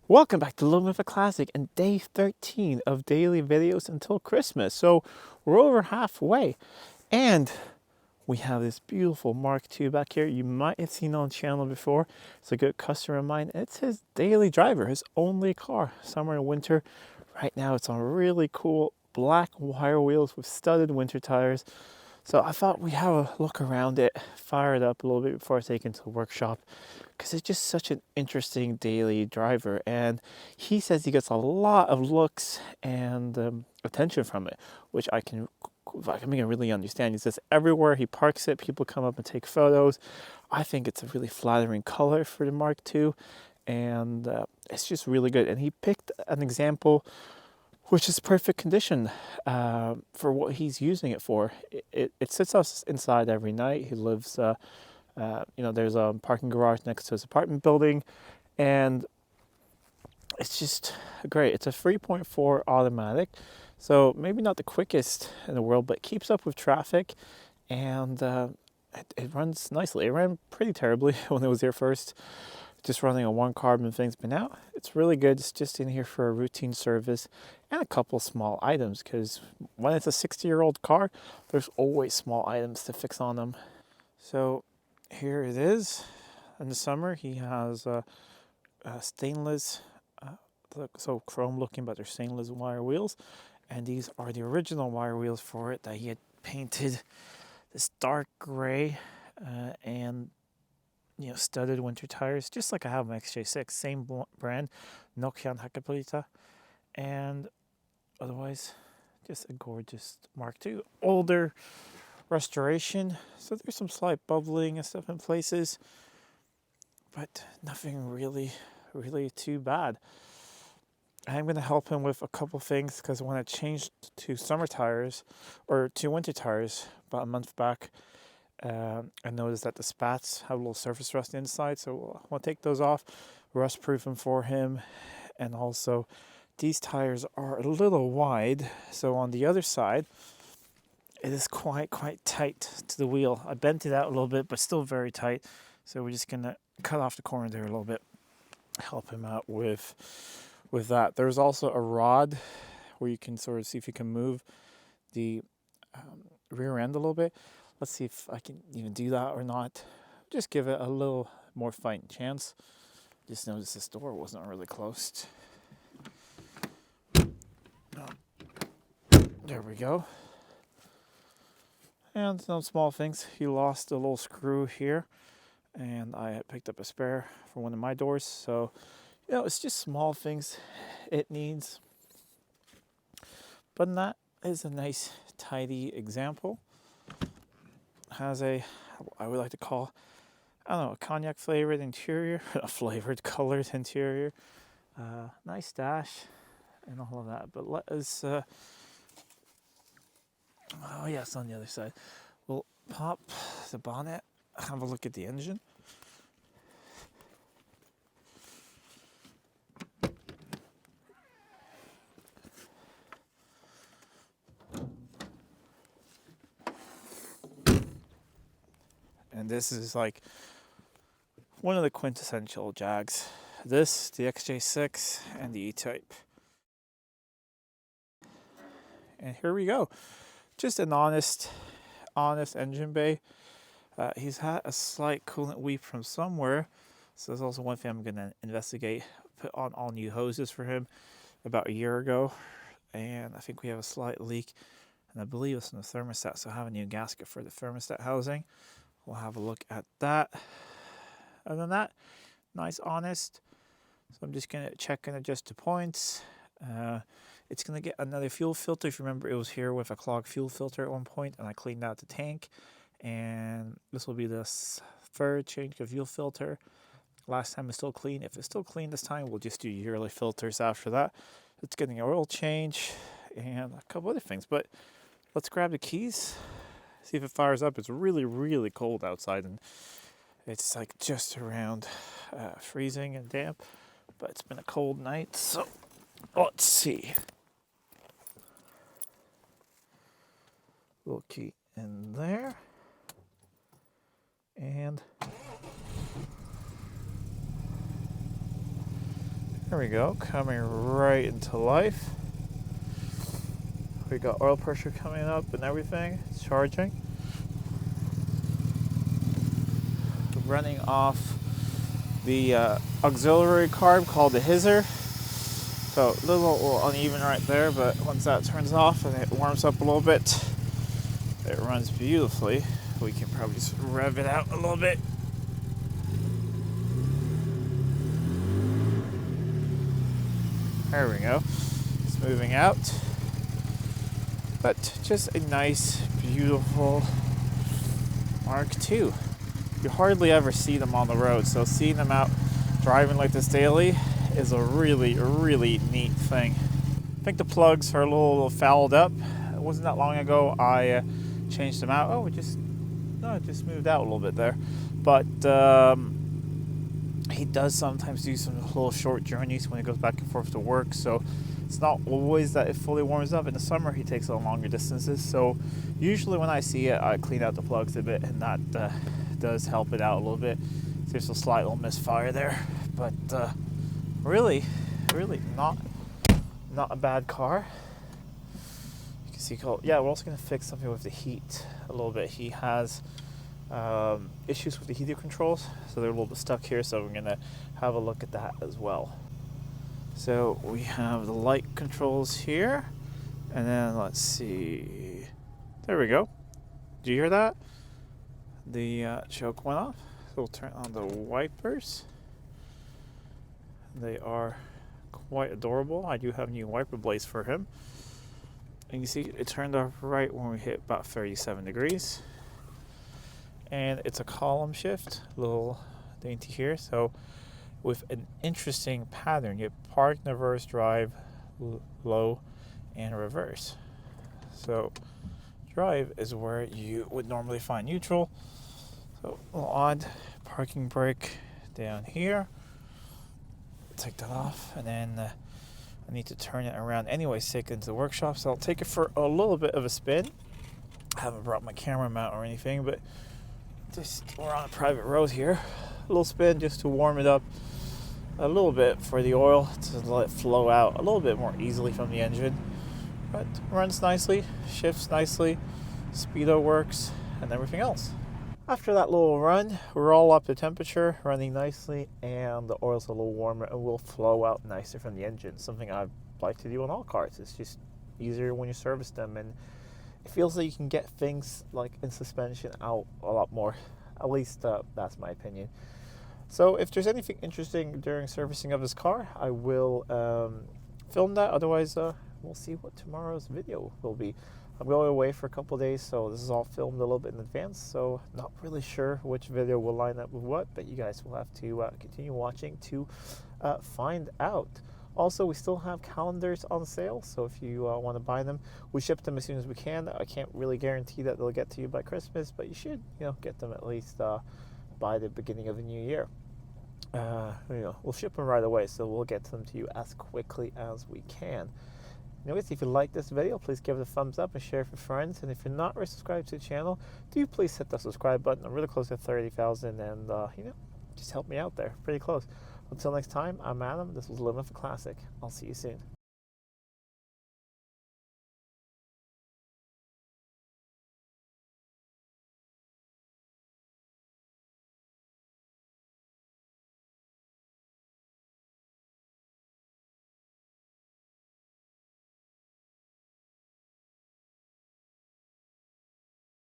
Welcome back to Living with a Classic and day 13 of daily videos until Christmas. So we're over halfway and we have this beautiful Mark II back here. You might have seen it on the channel before. It's a good customer of mine. It's his daily driver, his only car, summer and winter. Right now it's on really cool black wire wheels with studded winter tires. So I thought we'd have a look around it, fire it up a little bit before I take it into the workshop, because it's just such an interesting daily driver. And he says he gets a lot of looks and attention from it, which I can really understand. He says everywhere he parks it, people come up and take photos. I think it's a really flattering color for the Mark II, and it's just really good. And he picked an example which is perfect condition for what he's using it for. It sits us inside every night. He lives, there's a parking garage next to his apartment building, and it's just great. It's a 3.4 automatic, so maybe not the quickest in the world, but it keeps up with traffic, and it runs nicely. It ran pretty terribly when it was here first, just running on one carb and things, but now it's really good. It's just in here for a routine service and a couple small items, because when it's a 60-year-old car, there's always small items to fix on them. So here it is. In the summer, he has stainless, so chrome looking, but they're stainless wire wheels, and these are the original wire wheels for it that he had painted this dark gray and studded winter tires, just like I have my XJ6, same brand, Nokian Hakapolita, and otherwise just a gorgeous Mark II. Older restoration, so there's some slight bubbling and stuff in places, but nothing really too bad. I'm going to help him with a couple things, because when I changed to summer tires, or to winter tires about a month back, I noticed that the spats have a little surface rust inside, so I'll take those off, rust proof them for him. And also these tires are a little wide, so on the other side it is quite tight to the wheel. I bent it out a little bit, but still very tight, so we're just gonna cut off the corner there a little bit, help him out with that. There's also a rod where you can sort of see if you can move the rear end a little bit. Let's see if I can even do that or not. Just give it a little more fighting chance. Just noticed this door wasn't really closed. There we go. And some small things. He lost a little screw here, and I had picked up a spare for one of my doors. So, it's just small things it needs. But that is a nice, tidy example. Has I would like to call, a cognac flavored interior, a flavored colored interior, nice dash and all of that. But let us, oh yes, on the other side, we'll pop the bonnet, have a look at the engine. And this is like one of the quintessential Jags. This, the XJ6, and the E-Type. And here we go. Just an honest engine bay. He's had a slight coolant weep from somewhere, so there's also one thing I'm going to investigate. Put on all new hoses for him about a year ago, and I think we have a slight leak, and I believe it's in the thermostat, so I have a new gasket for the thermostat housing. We'll have a look at that. Other than that, nice, honest. So I'm just going to check and adjust the points. It's going to get another fuel filter. If you remember, it was here with a clogged fuel filter at one point, and I cleaned out the tank. And this will be the third change of fuel filter. Last time it's still clean. If it's still clean this time, we'll just do yearly filters after that. It's getting an oil change and a couple other things. But let's grab the keys. See if it fires up. It's really cold outside, and it's like just around freezing and damp, but it's been a cold night, so let's see. Little key in there, and There we go, coming right into life. We got oil pressure coming up and everything. It's charging. Running off the auxiliary carb called the hyzer. So a little uneven right there, but once that turns off and it warms up a little bit, it runs beautifully. We can probably just rev it out a little bit. There we go. It's moving out. But just a nice, beautiful Mark II. You hardly ever see them on the road, so seeing them out driving like this daily is a really, really neat thing. I think the plugs are a little fouled up. It wasn't that long ago I changed them out. Oh, it just moved out a little bit there. But he does sometimes do some little short journeys when he goes back and forth to work, so it's not always that it fully warms up. In the summer he takes on longer distances, so usually when I see it I clean out the plugs a bit, and that does help it out a little bit. There's a slight little misfire there, but really not a bad car. You can see, yeah, we're also going to fix something with the heat a little bit. He has issues with the heater controls, so they're a little bit stuck here, so we're going to have a look at that as well. So we have the light controls here, and then let's see, there we go. Do you hear that? The choke went off. So we'll turn on the wipers. They are quite adorable. I do have new wiper blades for him. And you see it turned off right when we hit about 37 degrees. And it's a column shift, a little dainty here. So with an interesting pattern, you park, reverse, drive, low, and reverse. So drive is where you would normally find neutral. So a little odd. Parking brake down here. Take that off, and then I need to turn it around anyway, take it into the workshop, so I'll take it for a little bit of a spin. I haven't brought my camera mount or anything, but just we're on a private road here. A little spin just to warm it up a little bit for the oil, to let it flow out a little bit more easily from the engine. But runs nicely, shifts nicely, speedo works, and everything else. After that little run, we're all up to temperature, running nicely, and the oil's a little warmer and will flow out nicer from the engine. Something I like to do on all cars. It's just easier when you service them, and it feels like you can get things like in suspension out a lot more. At least that's my opinion. So if there's anything interesting during servicing of this car, I will film that. Otherwise, we'll see what tomorrow's video will be. I'm going away for a couple of days, so this is all filmed a little bit in advance, so not really sure which video will line up with what, but you guys will have to continue watching to find out. Also, we still have calendars on sale, so if you want to buy them, we ship them as soon as we can. I can't really guarantee that they'll get to you by Christmas, but you should, get them at least by the beginning of the new year. We'll ship them right away, so we'll get them to you as quickly as we can. Anyways, if you like this video, please give it a thumbs up and share it with friends. And if you're not already subscribed to the channel, do please hit the subscribe button. I'm really close to 30,000, and just help me out there. Pretty close. Until next time, I'm Adam. This was Living with a Classic. I'll see you soon.